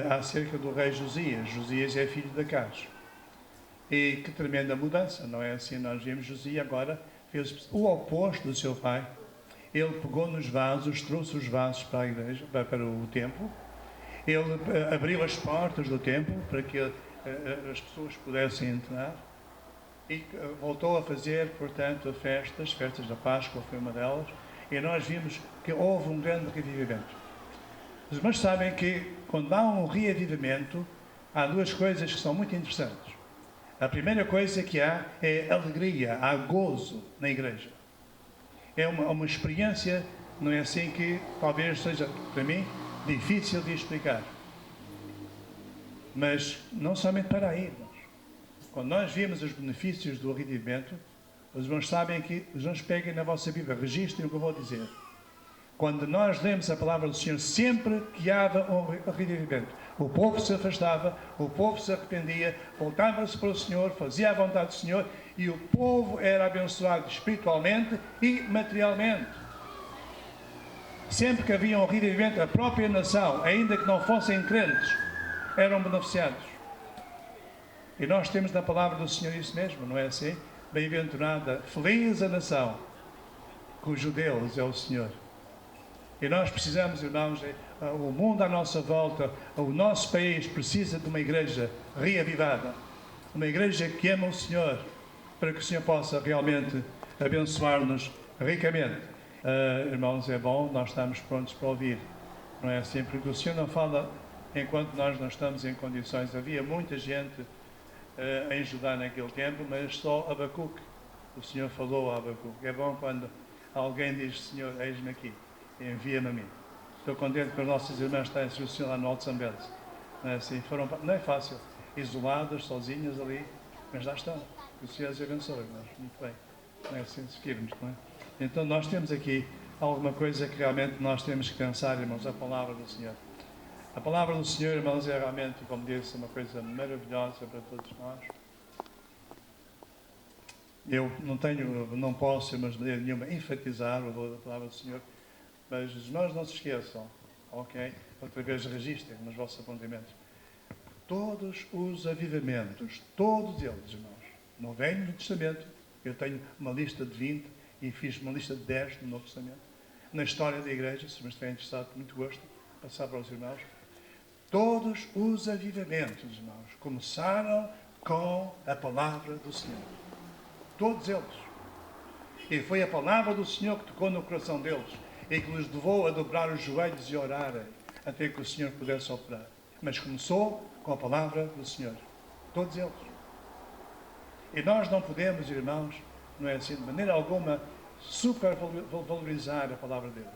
[SPEAKER 1] acerca do rei Josias. Josias é filho de Acaz. E que tremenda mudança, não é assim? Nós vimos Josias agora, fez o oposto do seu pai. Ele pegou nos vasos, trouxe os vasos para a igreja, para o templo. Ele abriu as portas do templo para que as pessoas pudessem entrar. E voltou a fazer, portanto, festas da Páscoa foi uma delas. E nós vimos que houve um grande reavivamento. Mas sabem que quando há um reavivamento, há duas coisas que são muito interessantes. A primeira coisa que há é alegria, há gozo na igreja. É uma experiência, não é assim, que talvez seja, para mim, difícil de explicar. Mas não somente para aí, irmãos. Quando nós vimos os benefícios do arrependimento, os irmãos sabem que, os irmãos peguem na vossa Bíblia, registrem o que eu vou dizer. Quando nós lemos a palavra do Senhor, sempre que houve um arrependimento, o povo se afastava, o povo se arrependia, voltava-se para o Senhor, fazia a vontade do Senhor, e o povo era abençoado espiritualmente e materialmente. Sempre que havia um arrependimento, a própria nação, ainda que não fossem crentes, eram beneficiados. E nós temos na palavra do Senhor isso mesmo, não é assim? Bem-aventurada, feliz a nação, cujo Deus é o Senhor. E nós precisamos, irmãos, o mundo à nossa volta, o nosso país precisa de uma igreja reavivada. Uma igreja que ama o Senhor, para que o Senhor possa realmente abençoar-nos ricamente. Irmãos, é bom, nós estamos prontos para ouvir. Não é assim? Porque o Senhor não fala enquanto nós não estamos em condições. Havia muita gente em Judá naquele tempo, mas só Abacuque. O Senhor falou a Abacuque. É bom quando alguém diz, Senhor, eis-me aqui, envia-me a mim. Estou contente que as nossas irmãs estarem se posicionar lá no Alto São Bento. Não é assim? Não é fácil, isoladas, sozinhas ali, mas lá estão. Que o Senhor as abençoe, irmãos. Muito bem. Não é assim, se firmes, não é? Então nós temos aqui alguma coisa que realmente nós temos que pensar, irmãos, a palavra do Senhor. A palavra do Senhor, irmãos, é realmente, como disse, uma coisa maravilhosa para todos nós. Eu não posso, mas de maneira nenhuma, enfatizar o valor da palavra do Senhor, mas os irmãos não se esqueçam, ok? Outra vez registrem nos vossos apontamentos. Todos os avivamentos, todos eles, irmãos, no Velho Testamento, eu tenho uma lista de 20 e fiz uma lista de 10 no Novo Testamento. Na história da Igreja, se me estiver interessado, com muito gosto, passar para os irmãos. Todos os avivamentos, irmãos, começaram com a palavra do Senhor. Todos eles. E foi a palavra do Senhor que tocou no coração deles e que lhes levou a dobrar os joelhos e orarem até que o Senhor pudesse operar. Mas começou com a palavra do Senhor. Todos eles. E nós não podemos, irmãos, não é assim, de maneira alguma, supervalorizar a palavra de Deus.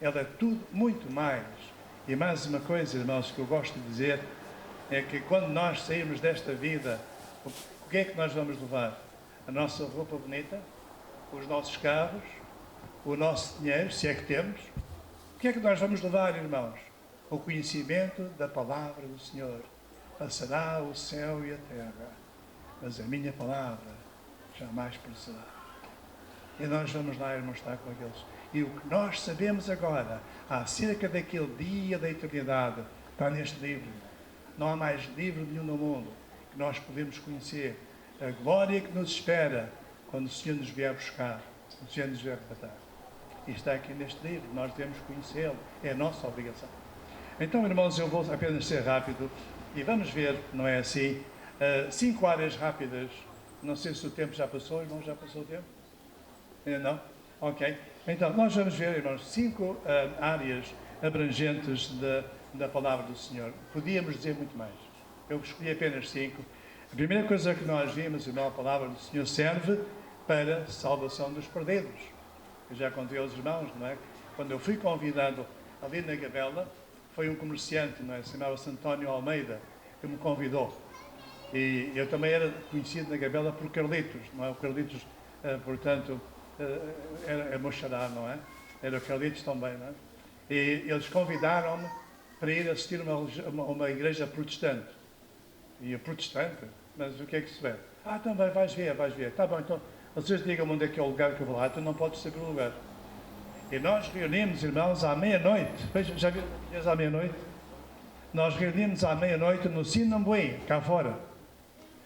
[SPEAKER 1] Ela é tudo muito mais. E mais uma coisa, irmãos, que eu gosto de dizer, é que quando nós sairmos desta vida, o que é que nós vamos levar? A nossa roupa bonita? Os nossos carros? O nosso dinheiro, se é que temos? O que é que nós vamos levar, irmãos? O conhecimento da palavra do Senhor. Passará o céu e a terra, mas a minha palavra jamais perecerá. E nós vamos lá, irmãos, estar com aqueles. E o que nós sabemos agora, acerca daquele dia da eternidade, está neste livro. Não há mais livro nenhum no mundo que nós podemos conhecer. A glória que nos espera quando o Senhor nos vier buscar, o Senhor nos vier arrebatar. E está aqui neste livro, nós devemos conhecê-lo. É a nossa obrigação. Então, irmãos, eu vou apenas ser rápido e vamos ver, não é assim, 5 áreas rápidas. Não sei se o tempo já passou, irmãos, já passou o tempo? Ainda não? Ok. Então, nós vamos ver, irmãos, 5 áreas abrangentes da palavra do Senhor. Podíamos dizer muito mais. Eu escolhi apenas 5. A primeira coisa que nós vimos, irmão, a palavra do Senhor serve para a salvação dos perdidos. Eu já contei aos irmãos, não é? Quando eu fui convidado ali na Gabela, foi um comerciante, não é? Chamava-se António Almeida, que me convidou. E eu também era conhecido na Gabela por Carlitos, não é? O Carlitos, portanto, era Moxará, não é? Era o Carlitos também, não é? E eles convidaram-me para ir assistir uma igreja protestante. E a protestante? Mas o que é que se vê? Também vais ver. Tá bom, então, vocês digam-me onde é que é o lugar que eu vou lá, tu não podes saber o lugar. E nós reunimos, irmãos, à meia-noite. Já viram à meia-noite? Nós reunimos à meia-noite no Sinambuí, cá fora.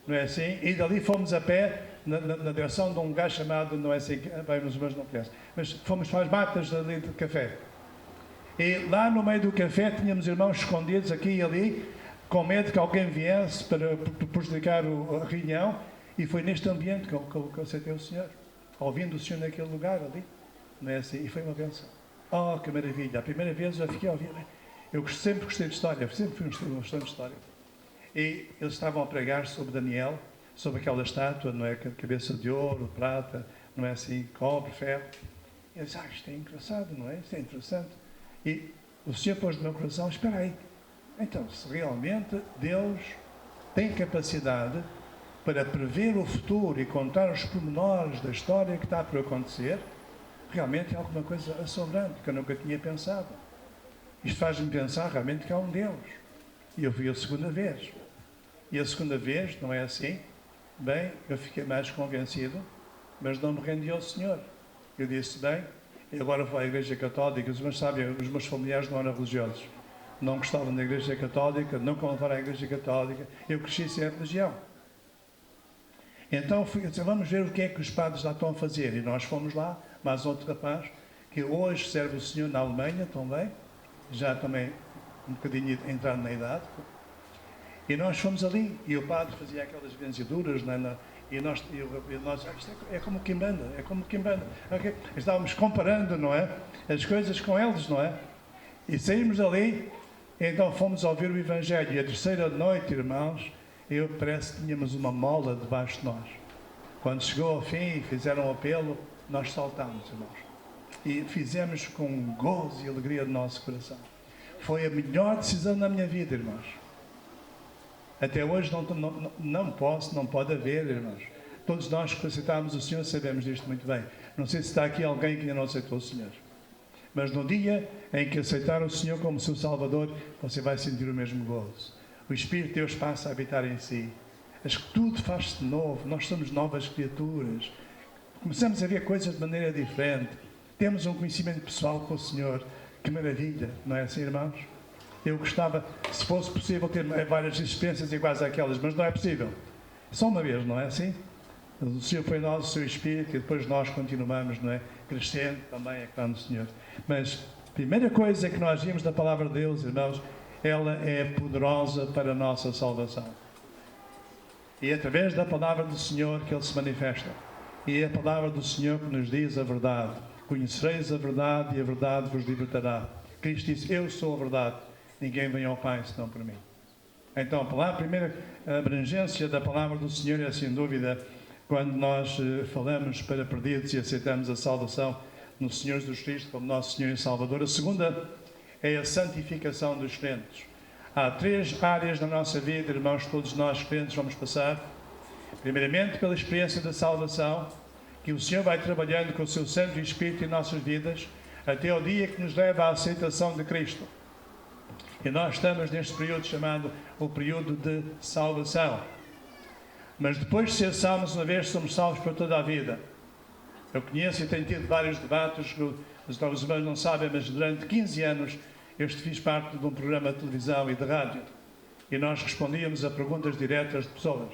[SPEAKER 1] Não é assim? E dali fomos a pé na direção de um gajo chamado, não é assim, bem, os meus não conhecem, mas fomos para as matas ali de café. E lá no meio do café tínhamos irmãos escondidos aqui e ali, com medo que alguém viesse para prejudicar a reunião, e foi neste ambiente que eu aceitei o Senhor, ouvindo o Senhor naquele lugar ali, não é assim? E foi uma bênção. Oh, que maravilha! A primeira vez eu fiquei a ouvir. Eu sempre gostei de história, sempre fui um gostante de história. E eles estavam a pregar sobre Daniel, sobre aquela estátua, não é? Cabeça de ouro, prata, não é assim, cobre, ferro. E eu disse, isto é engraçado, não é? Isto é interessante. E o Senhor pôs no meu coração, espera aí, então, se realmente Deus tem capacidade para prever o futuro e contar os pormenores da história que está por acontecer, realmente é alguma coisa assombrante, que eu nunca tinha pensado. Isto faz-me pensar realmente que há um Deus. E eu fui a segunda vez. E a segunda vez, não é assim? Bem, eu fiquei mais convencido, mas não me rendi ao Senhor. Eu disse, bem, eu agora vou à Igreja Católica, mas sabem, os meus familiares não eram religiosos. Não gostavam da Igreja Católica, nunca levaram à Igreja Católica. Eu cresci sem a religião. Então fui a dizer, vamos ver o que é que os padres lá estão a fazer. E nós fomos lá, mais outro rapaz, que hoje serve o Senhor na Alemanha também, já também um bocadinho entrando na idade. E nós fomos ali, e o padre fazia aquelas benzeduras, e nós isto é como Quimbanda, é como Quimbanda. Okay? Estávamos comparando, não é? As coisas com eles, não é? E saímos dali, então fomos ouvir o Evangelho. E a terceira noite, irmãos, parece que tínhamos uma mola debaixo de nós. Quando chegou ao fim e fizeram o apelo, nós saltámos, irmãos. E fizemos com gozo e alegria do nosso coração. Foi a melhor decisão da minha vida, irmãos. Até hoje não pode haver, irmãos. Todos nós que aceitámos o Senhor sabemos disto muito bem. Não sei se está aqui alguém que ainda não aceitou o Senhor. Mas no dia em que aceitar o Senhor como seu Salvador, você vai sentir o mesmo gozo. O Espírito de Deus passa a habitar em si. Acho que tudo faz-se de novo. Nós somos novas criaturas. Começamos a ver coisas de maneira diferente. Temos um conhecimento pessoal com o Senhor. Que maravilha, não é assim, irmãos? Eu gostava, se fosse possível, ter várias experiências iguais àquelas, mas não é possível. Só uma vez, não é assim? O Senhor foi nós, o seu Espírito, e depois nós continuamos, não é? Crescendo também, é claro, no Senhor. Mas a primeira coisa que nós vimos da Palavra de Deus, irmãos, ela é poderosa para a nossa salvação. E é através da Palavra do Senhor que Ele se manifesta. E é a Palavra do Senhor que nos diz a verdade. Conhecereis a verdade e a verdade vos libertará. Cristo disse, eu sou a verdade. Ninguém vem ao Pai senão por mim. Então, a primeira abrangência da Palavra do Senhor é, sem dúvida, quando nós falamos para perdidos e aceitamos a salvação no Senhor Jesus Cristo como nosso Senhor e Salvador. A segunda é a santificação dos crentes. Há 3 áreas na nossa vida, irmãos, todos nós crentes vamos passar. Primeiramente, pela experiência da salvação, que o Senhor vai trabalhando com o seu Santo Espírito em nossas vidas, até o dia que nos leva à aceitação de Cristo. E nós estamos neste período chamado o período de salvação. Mas depois de ser salvos uma vez, somos salvos para toda a vida. Eu conheço e tenho tido vários debates, os irmãos não sabem, mas durante 15 anos eu fiz parte de um programa de televisão e de rádio. E nós respondíamos a perguntas diretas de pessoas.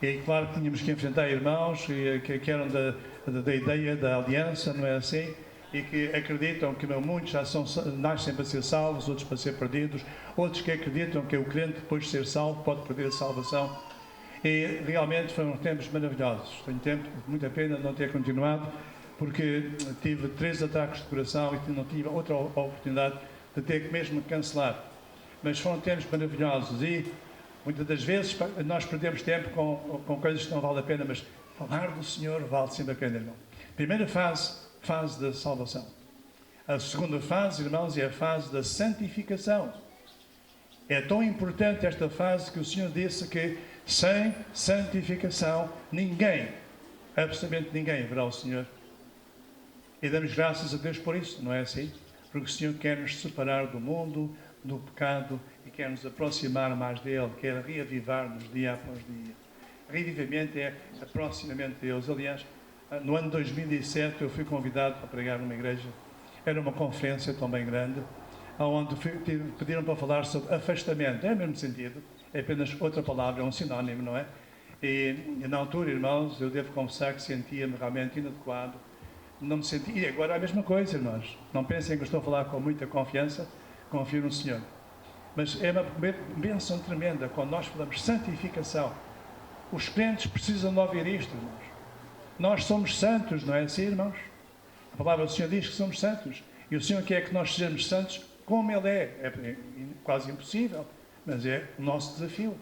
[SPEAKER 1] E claro que tínhamos que enfrentar irmãos que eram da ideia da aliança, não é assim? E que acreditam que muitos já nascem para ser salvos, outros para ser perdidos, outros que acreditam que o crente, depois de ser salvo, pode perder a salvação. E realmente foram tempos maravilhosos. Tenho muita pena não ter continuado, porque tive 3 ataques de coração e não tive outra oportunidade de ter que mesmo cancelar. Mas foram tempos maravilhosos e muitas das vezes nós perdemos tempo com coisas que não valem a pena, mas falar do Senhor vale sempre a pena, irmão. Primeira fase da salvação. A segunda fase, irmãos, é a fase da santificação. É tão importante esta fase que o Senhor disse que sem santificação ninguém, absolutamente ninguém, verá o Senhor. E damos graças a Deus por isso, não é assim? Porque o Senhor quer nos separar do mundo, do pecado e quer nos aproximar mais dele, quer reavivar-nos dia após dia. Revivimento é aproximamento de Deus. Aliás, no ano 2007 eu fui convidado para pregar numa igreja. Era uma conferência também grande, onde pediram para falar sobre afastamento. É o mesmo sentido, é apenas outra palavra, é um sinónimo, não é? E na altura, irmãos, eu devo confessar que sentia-me realmente inadequado. Não me sentia. E agora é a mesma coisa, irmãos. Não pensem que eu estou a falar com muita confiança, confio no Senhor. Mas é uma bênção tremenda quando nós falamos santificação. Os crentes precisam de ouvir isto, irmãos. Nós somos santos, não é assim, irmãos? A palavra do Senhor diz que somos santos. E o Senhor quer que nós sejamos santos como Ele é. É quase impossível, mas é o nosso desafio.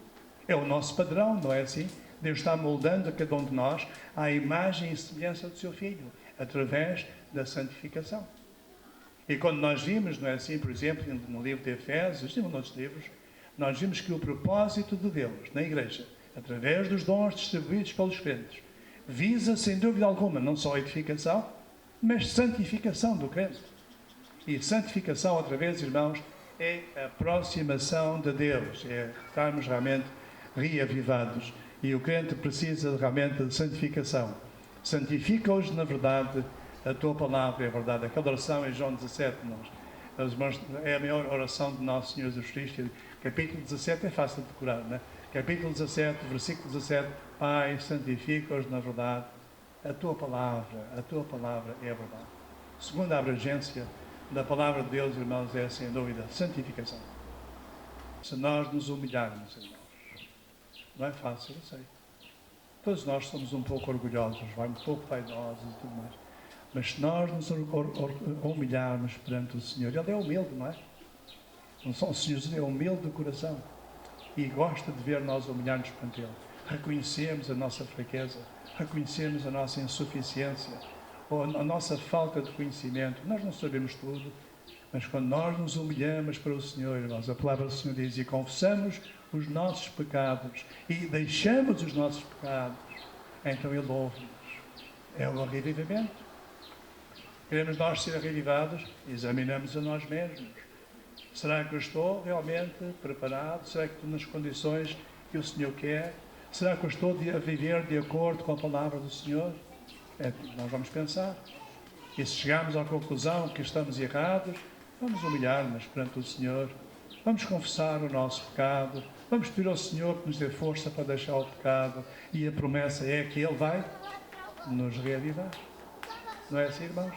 [SPEAKER 1] É o nosso padrão, não é assim? Deus está moldando a cada um de nós à imagem e semelhança do seu Filho, através da santificação. E quando nós vimos, não é assim, por exemplo, no livro de Efésios e em outros livros, nós vimos que o propósito de Deus na Igreja, através dos dons distribuídos pelos crentes, visa, sem dúvida alguma, não só a edificação, mas santificação do crente. E santificação, outra vez, irmãos, é a aproximação de Deus, é estarmos realmente reavivados. E o crente precisa realmente de santificação. Santifica-os na verdade, a tua palavra é a verdade. Aquela oração em João 17, é a maior oração de Nosso Senhor Jesus Cristo. Capítulo 17 é fácil de decorar, não é? Capítulo 17, versículo 17, Pai, santifica-os na verdade, a tua palavra é a verdade. Segunda abrangência da palavra de Deus, irmãos, é sem dúvida santificação. Se nós nos humilharmos, irmãos, não é fácil, eu sei. Todos nós somos um pouco orgulhosos, um pouco vaidosos e tudo mais. Mas se nós nos humilharmos perante o Senhor, Ele é humilde, não é? O Senhor é humilde de coração e gosta de ver nós humilhar-nos perante Ele. Reconhecemos a nossa fraqueza, reconhecemos a nossa insuficiência, ou a nossa falta de conhecimento. Nós não sabemos tudo, mas quando nós nos humilhamos para o Senhor, irmãos, a palavra do Senhor diz, e confessamos os nossos pecados, e deixamos os nossos pecados, então Ele ouve-nos. É o revivimento. Queremos nós ser revivados, examinamos a nós mesmos. Será que eu estou realmente preparado? Será que estou nas condições que o Senhor quer? Será que eu estou a viver de acordo com a palavra do Senhor? Nós vamos pensar. E se chegarmos à conclusão que estamos errados, vamos humilhar-nos perante o Senhor. Vamos confessar o nosso pecado. Vamos pedir ao Senhor que nos dê força para deixar o pecado. E a promessa é que Ele vai nos reavivar. Não é assim, irmãos?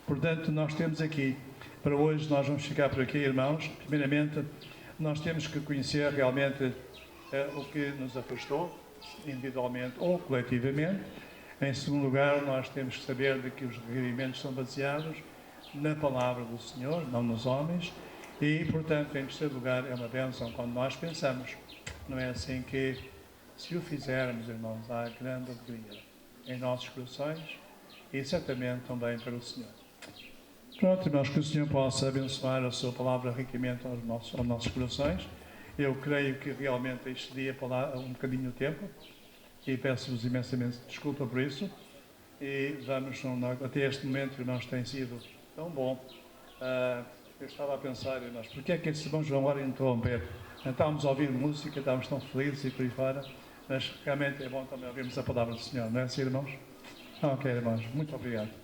[SPEAKER 1] Portanto, nós temos aqui, para hoje, nós vamos ficar por aqui, irmãos. Primeiramente, nós temos que conhecer realmente o que nos afastou, individualmente ou coletivamente. Em segundo lugar, nós temos que saber de que os requerimentos são baseados na palavra do Senhor, não nos homens. E, portanto, em terceiro lugar, é uma bênção quando nós pensamos. Não é assim que, se o fizermos, irmãos, há grande alegria em nossos corações e certamente também para o Senhor. Pronto, irmãos, que o Senhor possa abençoar a sua palavra ricamente aos nossos corações. Eu creio que realmente excedi um bocadinho o tempo e peço-vos imensamente desculpa por isso. E vamos, até este momento, irmãos, tem sido tão bom. Eu estava a pensar, irmãos, porque é que estes irmãos vão agora interromper? Estávamos a ouvir música, estávamos tão felizes e por aí fora, mas realmente é bom também ouvirmos a palavra do Senhor, não é assim, irmãos? Ok, irmãos, muito obrigado.